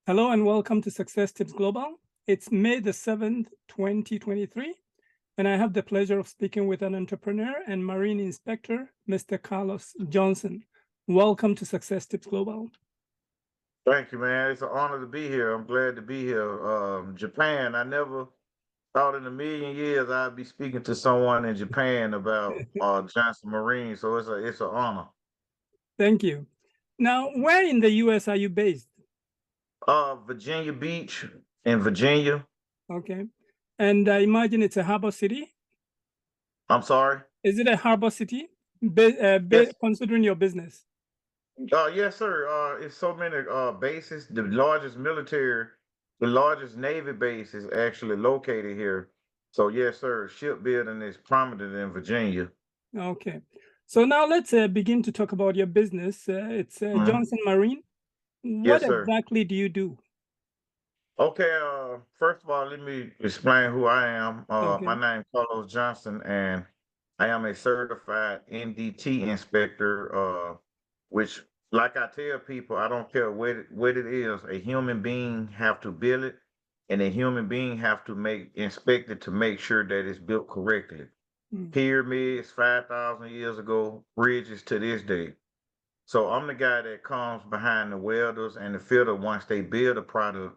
Hello and welcome to Success Tips Global. It's May the 7th, 2023, and I have the pleasure of speaking with an entrepreneur and marine inspector, Mr. Carlos Johnson. Welcome to Success Tips Global. Thank you, man. It's an honor to be here. I'm glad to be here. Japan, I never thought in a million years I'd be speaking to someone in Japan about Johnson Marine. So it's an honor. Thank you. Now, where in the US are you based? Virginia Beach in Virginia. Okay. And I imagine it's a harbor city. I'm sorry. Is it a harbor city, Yes. considering your business? Yes, sir. It's so many bases. The largest Navy base is actually located here. So yes, sir. Shipbuilding is prominent in Virginia. Okay. So now let's begin to talk about your business. It's Mhm. Johnson Marine. What Yes, sir. exactly do you do? Okay, first of all, let me explain who I am. My Okay. name is Carlos Johnson, and I am a certified NDT inspector, which, like I tell people, I don't care what it is, a human being have to build it, and a human being have to inspect it to make sure that it's built correctly. Mm. Pyramids 5,000 years ago, bridges to this day. So I'm the guy that comes behind the welders and the fitter once they build a product.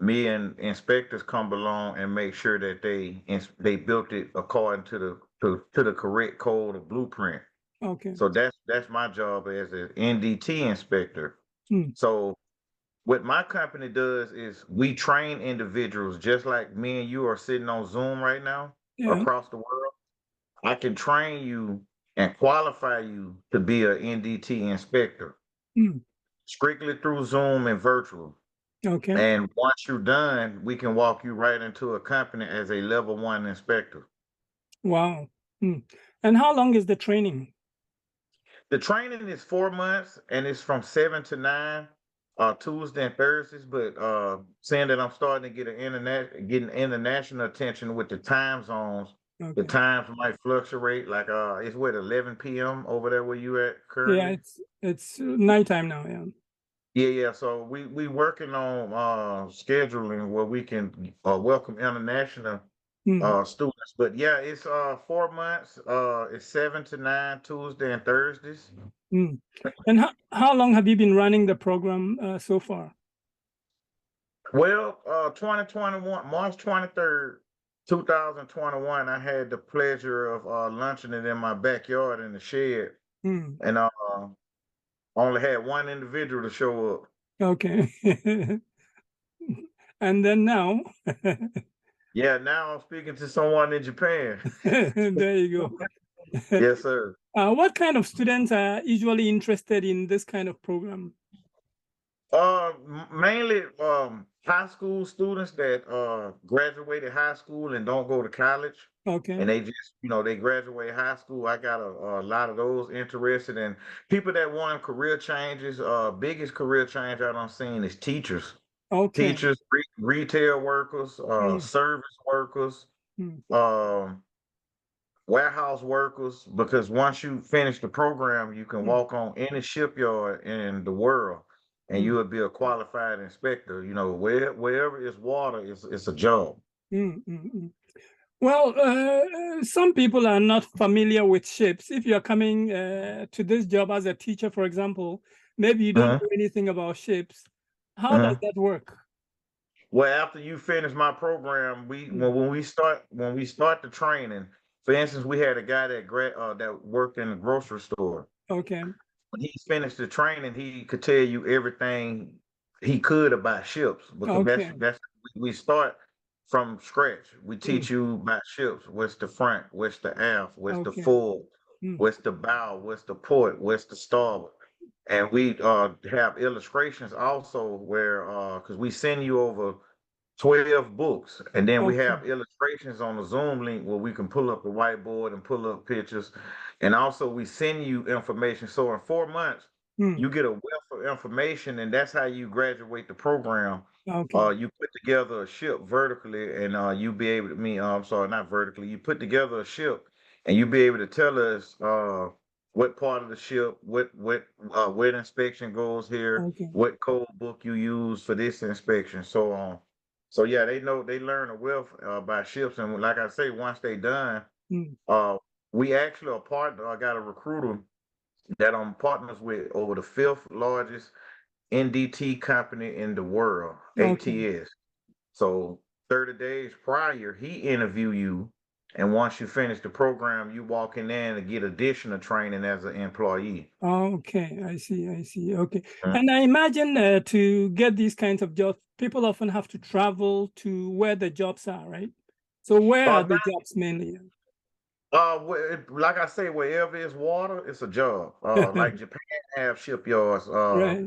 Me and inspectors come along and make sure that they built it according to the correct code or blueprint. Okay. So that's my job as an NDT inspector. Mm. So what my company does is we train individuals just like me and you are sitting on Zoom right now Yeah. across the world. I can train you and qualify you to be an NDT inspector Mm. strictly through Zoom and virtual. Okay. And once you're done, we can walk you right into a company as a level one inspector. Wow. Mm. And how long is the training? The training is 4 months and it's from 7 to 9, Tuesday and Thursdays. But seeing that I'm starting to getting international attention with the time zones, the Okay. times might fluctuate. Like it's what 11 p.m. over there where you at Yeah, currently. it's nighttime now. Yeah. Yeah. So we working on scheduling where we can welcome international Mm. students. But yeah, it's 4 months. It's 7 to 9 Tuesday and Thursdays. Mm. And how long have you been running the program so far? Well, 2021, March 23rd, 2021, I had the pleasure of launching it in my backyard in the shed, Mm. and only had one individual to show up. Okay. And then now, Yeah, now I'm speaking to someone in Japan. there you go. Yes, sir. What kind of students are usually interested in this kind of program? Mainly high school students that graduated high school and don't go to college, Okay. and they just they graduate high school. I got a lot of those interested in people that want career changes. Biggest career change I done seen is teachers, Okay. retail workers, Mm. service workers, Mm. um, warehouse workers. Because once you finish the program, you can Mm. walk on any shipyard in the world, and you Mm. will be a qualified inspector. Wherever it's water, it's a job. Mm. Mm. Mm. Well, some people are not familiar with ships. If you're coming to this job as a teacher, for example, maybe you don't Uh-huh. know anything about ships. How does Uh-huh. that work? Well, after you finish my program, we Mm. when we start the training. For instance, we had a guy that worked in a grocery store. Okay. When he finished the training, he could tell you everything he could about ships because Okay. that's we start from scratch. We Mm. teach you about ships. What's the front? What's the aft? What's the Okay. forward? Mm. What's the bow? What's the port? What's the starboard? And we have illustrations also where because we send you over 12 books, and then we Okay. have illustrations on the Zoom link where we can pull up the whiteboard and pull up pictures. And also we send you information. So in 4 months, Mm. you get a wealth of information, and that's how you graduate the program. Okay. You put together a ship vertically, and you be able to I'm sorry, not vertically. You put together a ship, and you be able to tell us what part of the ship, what inspection goes here, Okay. what code book you use for this inspection, so on. So yeah, they learn a wealth by ships, and like I say, once they done, Mm. we actually are partner. I got a recruiter that I'm partners with over the fifth largest NDT company in the world, Okay. ATS. So 30 days prior, he interview you, and once you finish the program, you walk in there and get additional training as an employee. Okay, I see. I see. Okay. Mm. And I imagine to get these kinds of jobs, people often have to travel to where the jobs are, right? So where are the jobs mainly? Like I say, wherever it's water, it's a job. Like Japan have shipyards. Right.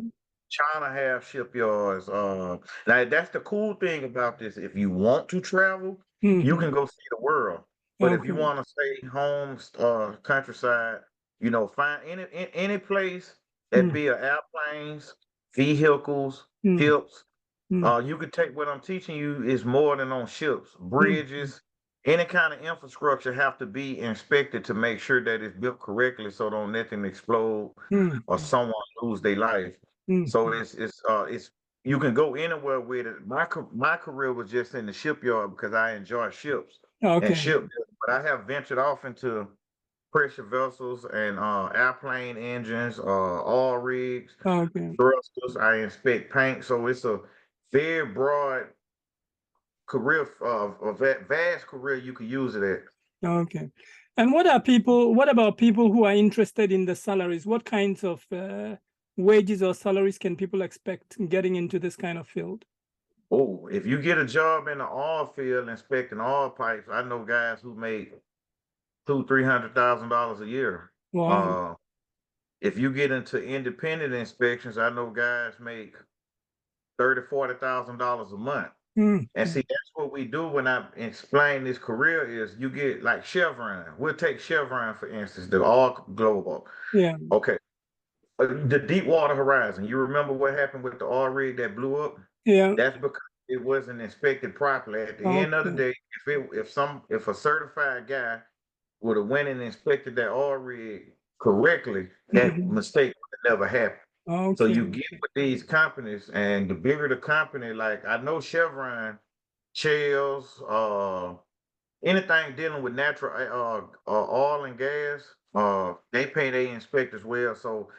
China have shipyards. Now that's the cool thing about this. If you want to travel, you Mhm. can go see the world. But if you Okay. want to stay home, countryside, find any place that Mm. be airplanes, vehicles, Mm. ships. Mm. You could take what I'm teaching you is more than on ships, Mm. bridges, any kind of infrastructure have to be inspected to make sure that it's built correctly so don't nothing explode Mm. or someone lose their life. Mm. So it's you can go anywhere with it. My career was just in the shipyard because I enjoy ships and Okay. ship, but I have ventured off into pressure vessels and airplane engines, oil rigs, Okay. thrusters. I inspect paint, so it's a very broad career, a vast career you could use it at. Okay. And what about people who are interested in the salaries? What kinds of wages or salaries can people expect getting into this kind of field? Oh, if you get a job in the oil field inspecting oil pipes, I know guys who make $200,000-300,000 a year. Wow. Uh, if you get into independent inspections, I know guys make $30,000-40,000 a month. Mm. And see, that's what we do when I explain this career is you get like Chevron. We'll take Chevron for instance, the all global. Yeah. Okay. The Deepwater Horizon. You remember what happened with the oil rig that blew up? Yeah. That's because it wasn't inspected properly. At the end of the Okay. day, if a certified guy would have went and inspected that oil rig correctly, that Mhm. mistake would have never happened. So Okay. you get with these companies, and the bigger the company, like I know Chevron, Shells, anything dealing with natural oil and gas, they pay their inspectors well. So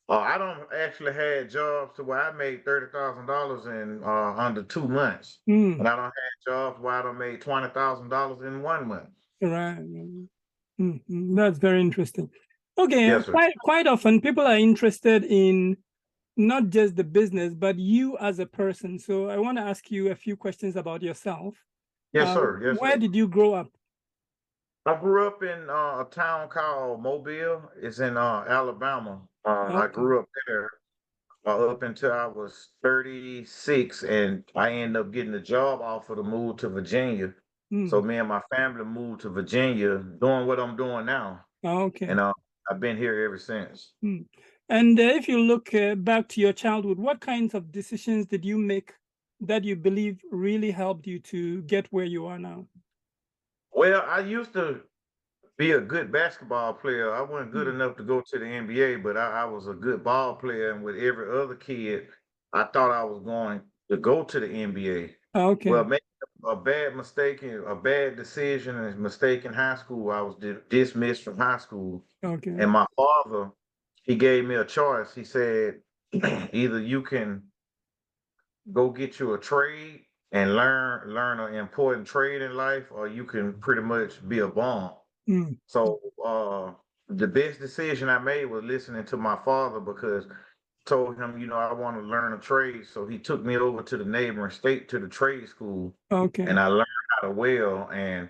I don't actually had jobs to where I made $30,000 in under 2 months, Mm. and I don't had jobs where I don't made $20,000 in 1 month. Right. Mhm. That's very interesting. Okay. Yes, sir. Quite often people are interested in not just the business, but you as a person. So I want to ask you a few questions about yourself. Yes, sir. Yes, Where sir. did you grow up? I grew up in a town called Mobile. It's in Alabama. I Okay. grew up there up until I was 36, and I ended up getting a job offer to move to Virginia. So Mm. me and my family moved to Virginia, doing what I'm doing now, Okay. and I've been here ever since. Mm. And if you look back to your childhood, what kinds of decisions did you make that you believe really helped you to get where you are now? Well, I used to be a good basketball player. I wasn't good Mm. enough to go to the NBA, but I was a good ball player. And with every other kid, I thought I was going to go to the NBA. Okay. Well, making a bad mistake, a bad decision, and mistake in high school, I was dismissed from high school. Okay. And my father, he gave me a choice. He said, either you can go get you a trade and learn an important trade in life, or you can pretty much be a bum. Mm. So the best decision I made was listening to my father because I told him, I want to learn a trade. So he took me over to the neighboring state to the trade school, Okay. and I learned how to weld. And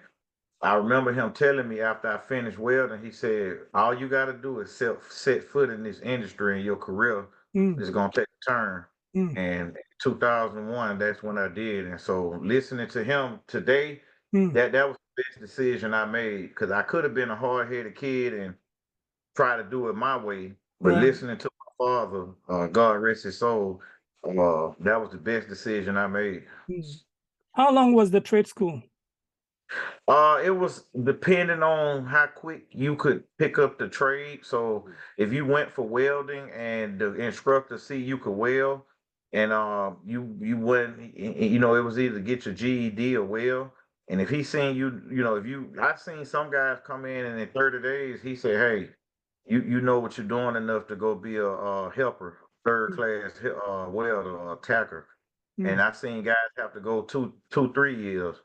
I remember him telling me after I finished welding, he said, all you got to do is set foot in this industry and your career Mm. is going to take a turn. Mm. And in 2001, that's when I did. And so listening to him today, Mm. that was the best decision I made because I could have been a hard-headed kid and try to do it my way. But Right. listening to my father, God rest his soul, that was the best decision I made. Mm. How long was the trade school? It was depending on how quick you could pick up the trade. So if you went for welding and the instructor see you could weld, and you went, you know, it was either get your GED or weld. And if he seen you, you know, if you, I've seen some guys come in and in 30 days, he said, "Hey, you know what you're doing enough to go be a helper, third class welder or tacker." Mm, And I've seen guys have to go 3 years.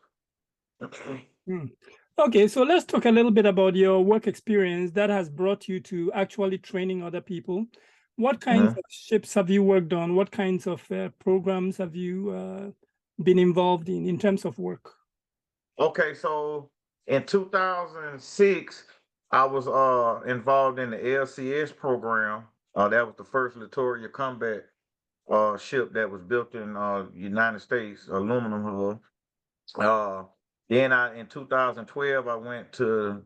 mm. Okay, so let's talk a little bit about your work experience that has brought you to actually training other people. What kinds Mhm. of ships have you worked on? What kinds of programs have you been involved in terms of work? Okay, so in 2006, I was involved in the LCS program. That was the first Littoral combat ship that was built in United States, aluminum hull. Uh, then in 2012 I went to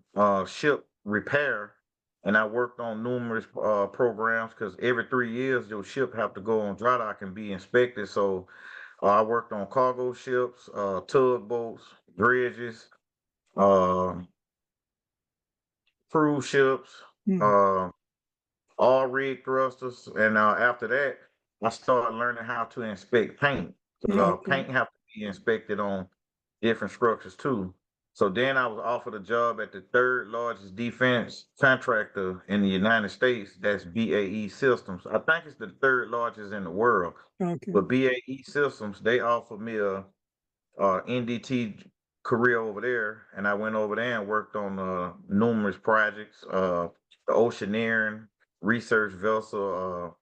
ship repair, and I worked on numerous programs because every 3 years your ship have to go on dry dock and be inspected. So I worked on cargo ships, tugboats, dredges, um, cruise ships, Mm, uh, all rig thrusters, and after that, I started learning how to inspect paint because okay. paint have to be inspected on different structures too. So then I was offered a job at the third largest defense contractor in the United States. That's BAE Systems. I think it's the third largest in the world. Okay. But BAE Systems, they offered me a NDT career over there, and I went over there and worked on numerous projects. The Oceaneering research vessel,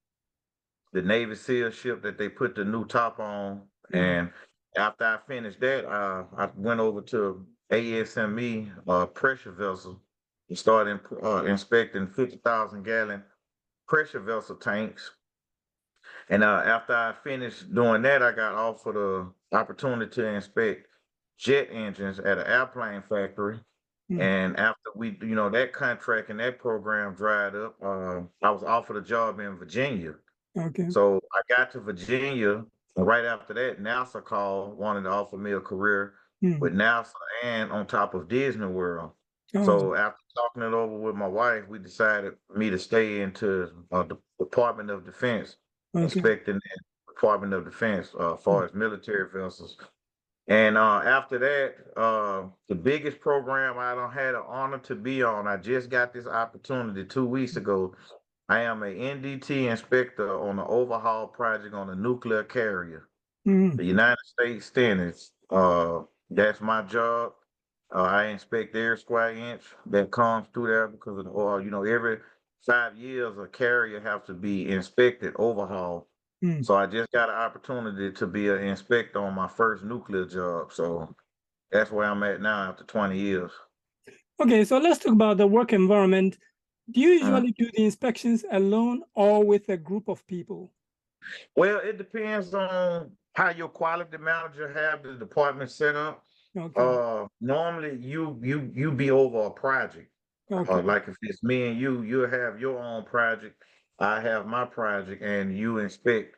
the Navy SEAL ship that they put the new top on, Mm, and after I finished that, I went over to ASME pressure vessel and started inspecting 50,000 gallon pressure vessel tanks. And after I finished doing that, I got offered a opportunity to inspect jet engines at an airplane factory. mm, And after that contract and that program dried up, I was offered a job in Virginia. okay. So I got to Virginia, and right after that, NASA called, wanted to offer me a career Mm, with NASA and on top of Disney World. oh, So after talking it over with my wife, we decided for me to stay into the Department of Defense, okay. inspecting the Department of Defense Mm, far as military vessels. And after that, the biggest program I don't had the honor to be on, I just got this opportunity 2 weeks ago. I am a NDT inspector on an overhaul project on a nuclear carrier, mm, the United States Stennis. That's my job. I inspect every square inch that comes through there because of the oil. You know, every 5 years a carrier have to be inspected, overhauled. mm. So I just got an opportunity to be an inspector on my first nuclear job. So that's where I'm at now after 20 years. Okay, so let's talk about the work environment. Do you Uh, usually do the inspections alone or with a group of people? well, it depends on how your quality manager have the department set up. Okay, Normally you be over a project. okay. Like if it's me and you'll have your own project, I have my project, and you inspect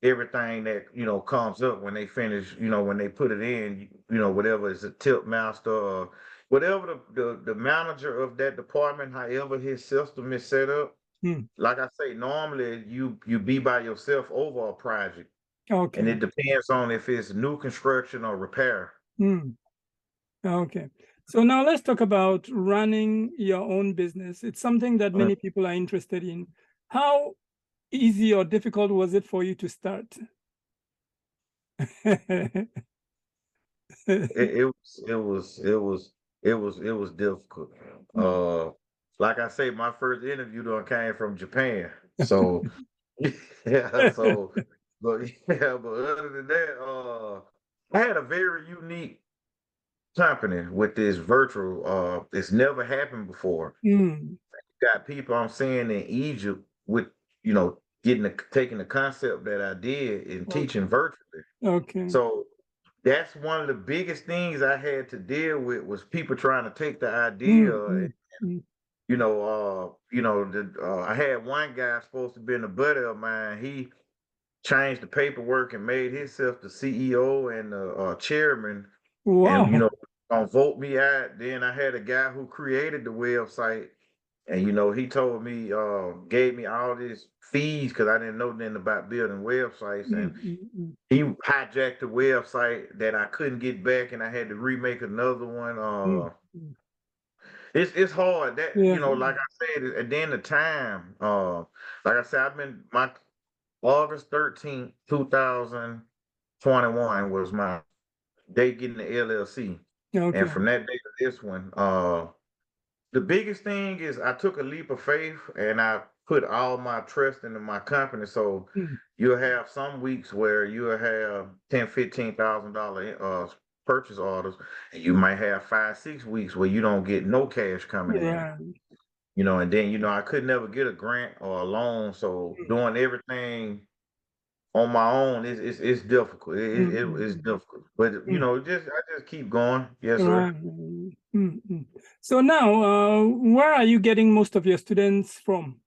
everything that comes up when they finish. When they put it in, whatever is a tip master or whatever the manager of that department, however his system is set up. Mm, Like I say, normally you be by yourself over a project, and okay. it depends on if it's new construction or repair. Mm, okay. So now let's talk about running your own business. It's something that Mm. many people are interested in. How easy or difficult was it for you to start? It was difficult. Uh, like I say, my first interview done came from Japan. So yeah, but yeah, but other than that, I had a very unique company with this virtual. It's never happened before. Mm, Got people I'm seeing in Egypt with taking the concept that I did and teaching okay. virtually. Okay. So that's one of the biggest things I had to deal with was people trying to take the idea. Mm, mm, mm. I had one guy supposed to be in a buddy of mine. He changed the paperwork and made himself the CEO and the chairman. And Wow. gonna vote me out. Then I had a guy who created the website, and he told me, gave me all these fees because I didn't know nothing about building websites, Mm, and mm, mm, he hijacked the website that I couldn't get back, and I had to remake another one. mm, mm. It's hard that Yeah. like I said, and then the time, like I said, I've been my August 13th, 2021 was my date getting the LLC, and Okay. from that day to this one, the biggest thing is I took a leap of faith and I put all my trust into my company. So Mm, you'll have some weeks where you'll have $10,000, $15,000 purchase orders, and you might have 5, 6 weeks where you don't get no cash coming in. right. And then I could never get a grant or a loan. So Mm, doing everything on my own it's difficult. It's mm, difficult. But mm, I just keep going. Yes, sir. right. So now, where are you getting most of your students from?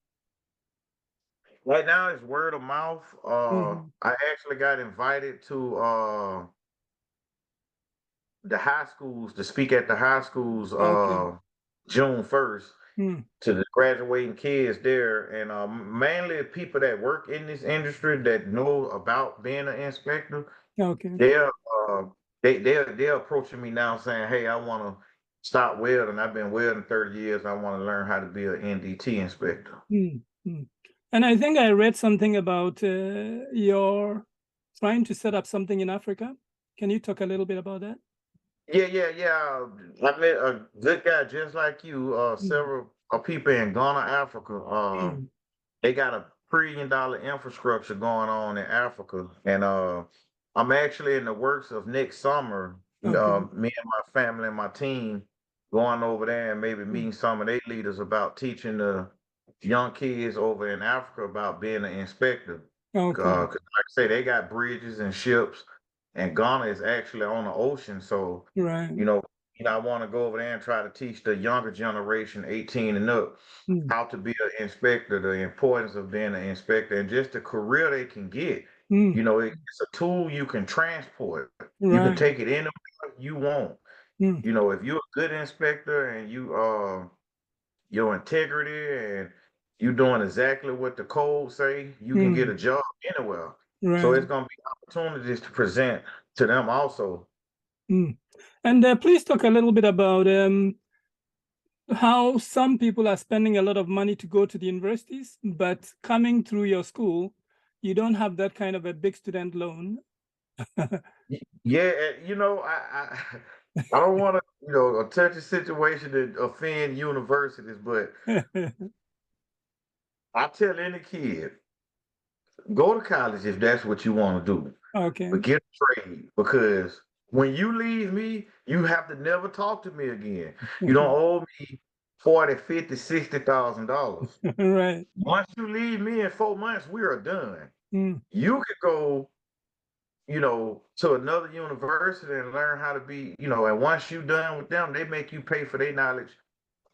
Right now it's word of mouth. Mhm. I actually got invited to the high schools to speak at the high schools Okay. June 1st Mm, to the graduating kids there, and mainly people that work in this industry that know about being an inspector. okay. They're uh they're approaching me now saying, "Hey, I want to stop welding. I've been welding 30 years. I want to learn how to be an NDT inspector." Mm, mm. And I think I read something about you're trying to set up something in Africa. Can you talk a little bit about that? Yeah. I met a good guy just like you. Mm, Several people in Ghana, Africa. mm, They got $1 trillion infrastructure going on in Africa, and I'm actually in the works of next summer. okay. Me and my family and my team going over there and maybe Mm, meeting some of their leaders about teaching the young kids over in Africa about being an inspector. okay. 'Cause like I say, they got bridges and ships, and Ghana is actually on the ocean. So, Right. you know, I want to go over there and try to teach the younger generation, 18 and up, Mm, how to be an inspector, the importance of being an inspector, and just the career they can get. mm, It's a tool you can transport. You can right. take it anywhere you want. Mm, If you're a good inspector and your integrity and you doing exactly what the code say, you can get mm, a job anywhere. So right. it's gonna be opportunities to present to them also. Mm. And please talk a little bit about how some people are spending a lot of money to go to the universities, but coming through your school, you don't have that kind of a big student loan. Yeah, I don't want to, a touchy situation to offend universities, but I tell any kid, go to college if that's what you want to do, Okay. but get a trade because when you leave me, you have to never talk to me again. You don't owe me 40, 50, $60,000. Right. Once you leave me in 4 months, we are done. Mm, You could go, to another university and learn how to be, and once you're done with them, they make you pay for their knowledge.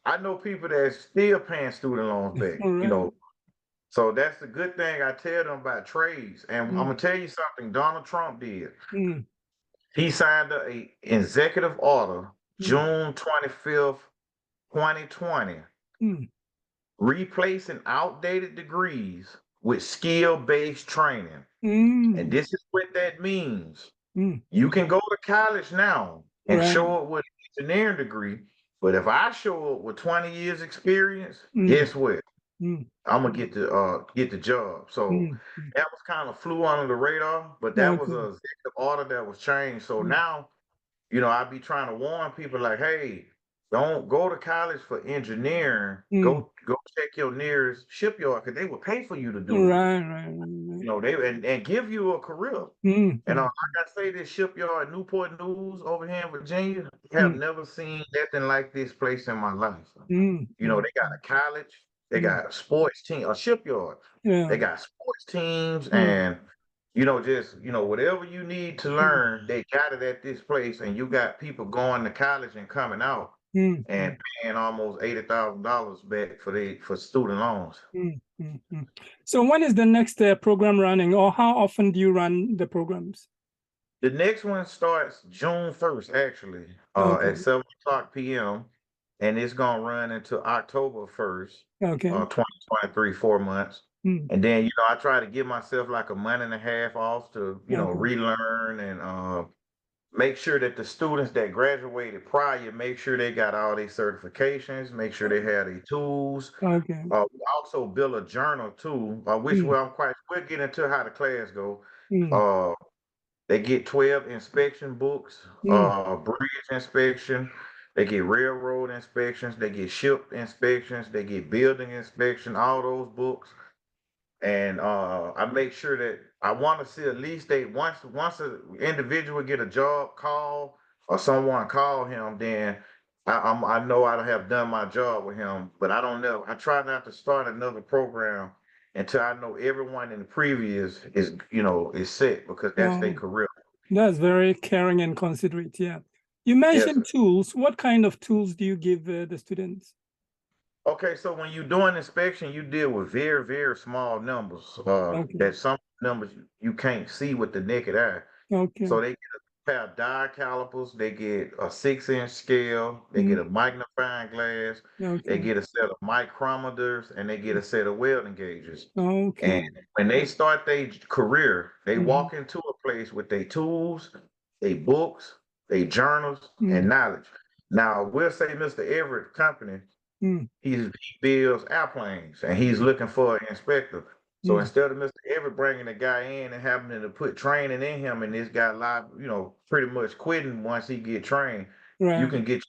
I know people that's still paying student loans back, right. So that's the good thing I tell them about trades. And I'm Mm, gonna tell you something Donald Trump did. mm, He signed a executive order mm, June 25th, 2020, mm, replacing outdated degrees with skill-based training. And mm, this is what that means. mm, You can go to college now and right. show up with an engineering degree, but if I show up with 20 years experience, Mm, guess what? mm, I'm gonna get the job. So mm, mm. that was kind of flew under the radar, but that was Okay. a executive order that was changed. So Mm, now, I be trying to warn people like, hey, don't go to college for engineering. mm. Go check your nearest shipyard because they will pay for you to do it. Right. They and give you a career. Mm, And mm, like I say, this shipyard, Newport News over here in Virginia, have mm, never seen nothing like this place in my life. mm, mm, They got a college, they mm. got a sports team, a shipyard. Yeah. They got sports teams Mm, and just whatever you need to mm, learn, they got it at this place. And you got people going to college and coming out and mm, paying almost $80,000 back for student loans. So when is the next program running, or how often do you run the programs? The next one starts June 1st, actually, Okay. at 7 o'clock p.m. and it's gonna run into October 1st, Okay. 2023, 4 months. Mm. And then, I try to give myself like a month and a half off to, Okay. relearn and make sure that the students that graduated prior, make sure they got all their certifications, make sure they have their tools. Okay. We also build a journal too, which Mm. we'll get into how the class go. Mm. Uh, they get 12 inspection books, Mm. bridge inspection, they get railroad inspections, they get ship inspections, they get building inspection, all those books. And I make sure that I want to see at least once an individual get a job call or someone call him, then I know I have done my job with him. But I don't know. I try not to start another program until I know everyone in the previous is set because that's their Oh, career. that's very caring and considerate. Yeah. You Yes, sir. mentioned tools. What kind of tools do you give the students? Okay, so when you're doing inspection, you deal with very, very small numbers. Okay. That some numbers you can't see with the naked eye. Okay. So they get a pair of die calipers, they get a 6-inch scale, they Mm. get a magnifying glass, they Okay. get a set of micrometers, and they get a set of welding gauges. And Okay. when they start their career, they Mhm. walk into a place with their tools, their books, their journals, and Mm. knowledge. Now, we'll say Mr. Everett Company, Mm. he builds airplanes and he's looking for an inspector. So Mm. instead of Mr. Everett bringing a guy in and having to put training in him, and this guy live, pretty much quitting once he get trained, you Right. can get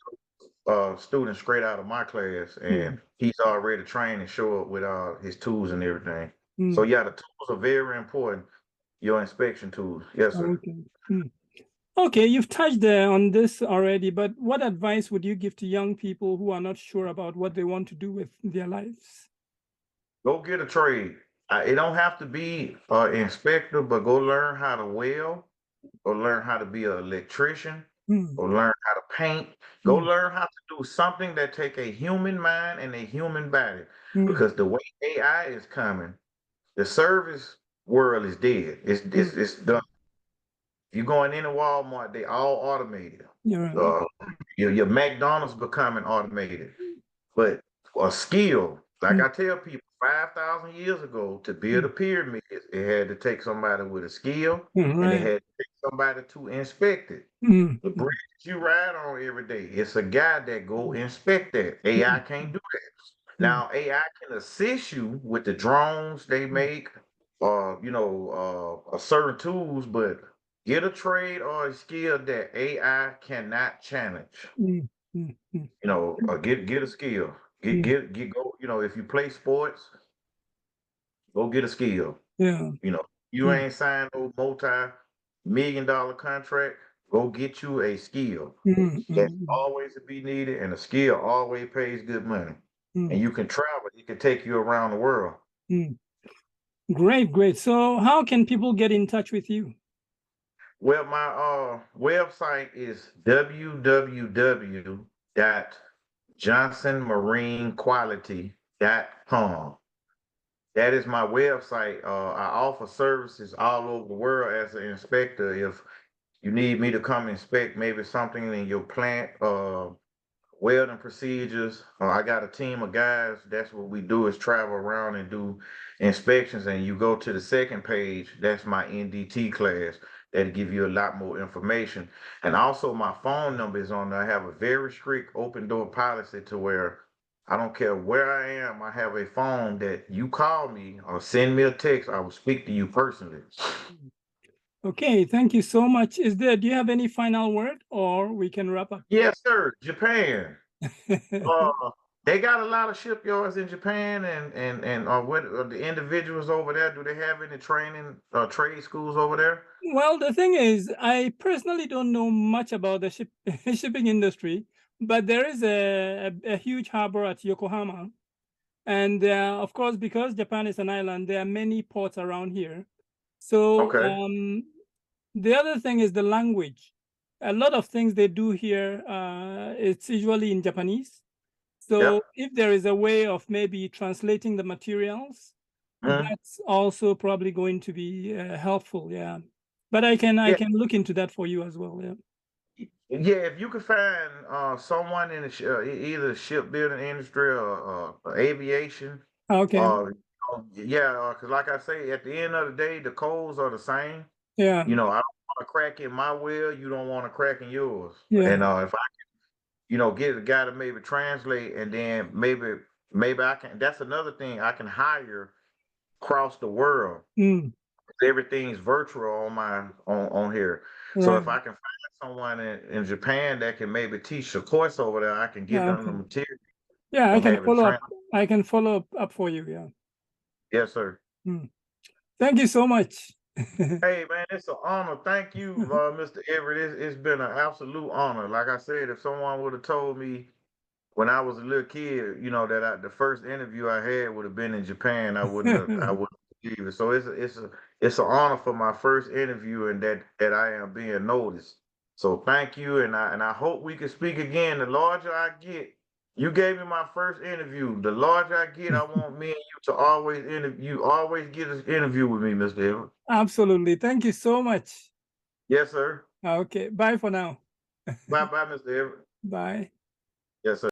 student straight out of my class, and Mm. he's already trained and show up with his tools and everything. So Mm. yeah, the tools are very important. Your inspection tools, yes, sir. Okay. Mm. Okay, you've touched on this already, but what advice would you give to young people who are not sure about what they want to do with their lives? Go get a trade. It don't have to be an inspector, but go learn how to weld, go learn how to be an electrician, Mm. go learn how to paint, go Mm. learn how to do something that take a human mind and a human body. Mm. Because the way AI is coming, the service world is dead. Mm. It's done. If you going into Walmart, they all automated. You're right. Uh, your McDonald's becoming automated. But a skill, like Mm. I tell people, 5,000 years ago, to build a Mm. pyramid, it had to take somebody with a skill, Mm. and it Right. had to take somebody to inspect it. Mm. The bridge you ride on every day, it's a guy that go inspect that. AI Mm. can't do that. Mm. Now AI can assist you with the drones they Mm. make, certain tools, but get a trade or a skill that AI cannot challenge. Mm. Mm. Mm. Get a skill. Mm. Go. If you play sports, go get a skill. Yeah. You know, you Mm. ain't signed no multi-million-dollar contract. Go get you a skill. Mm. That's Mm. always to be needed, and a skill always pays good money. And Mm. you can travel. It can take you around the world. Mm. Great, great. So how can people get in touch with you? Well, my website is www.johnsonmarinequality.com. That is my website. I offer services all over the world as an inspector. If you need me to come inspect maybe something in your plant, welding procedures, I got a team of guys. That's what we do is travel around and do inspections. And you go to the second page, that's my NDT class. That'll give you a lot more information. And also my phone number is on there. I have a very strict open door policy to where I don't care where I am. I have a phone that you call me or send me a text. I will speak to you personally. Okay, thank you so much. Do you have any final word or we can wrap up? Yes, sir. Japan. Uh, they got a lot of shipyards in Japan, and what are the individuals over there? Do they have any training trade schools over there? Well, the thing is, I personally don't know much about the shipping industry, but there is a huge harbor at Yokohama. And of course, because Japan is an island, there are many ports around here. So Okay. the other thing is the language. A lot of things they do here, it's usually in Japanese. So Yep. if there is a way of maybe translating the materials, Mhm. that's also probably going to be helpful. Yeah. But I can Yeah. look into that for you as well. Yeah. Yeah, if you could find someone in the either shipbuilding industry or aviation, Okay. yeah, because like I say, at the end of the day, the codes are the same. Yeah. You know, I don't want to crack in my wheel. You don't want to crack in yours. Yeah. And if I get a guy to maybe translate, and then maybe I can. That's another thing I can hire across the world. Mm, Everything's virtual on on here. So right. if I can find someone in Japan that can maybe teach a course over there, I can give Yeah, them the okay. material Yeah, I and can maybe follow train. up. I can follow up for you. Yeah. Yes, sir. Mm. Thank you so much. Hey man, it's an honor. Thank you, Mr. Everett. It's been an absolute honor. Like I said, if someone would have told me when I was a little kid, that the first interview I had would have been in Japan, I wouldn't believe it. So it's an honor for my first interview, and that I am being noticed. So thank you, and I hope we can speak again. The larger I get, you gave me my first interview. The larger I get, I want me and you to always interview. Always get an interview with me, Mr. Everett. Absolutely. Thank you so much. Yes, sir. Okay. Bye for now. Bye, bye, Mr. Everett. Bye. Yes, sir.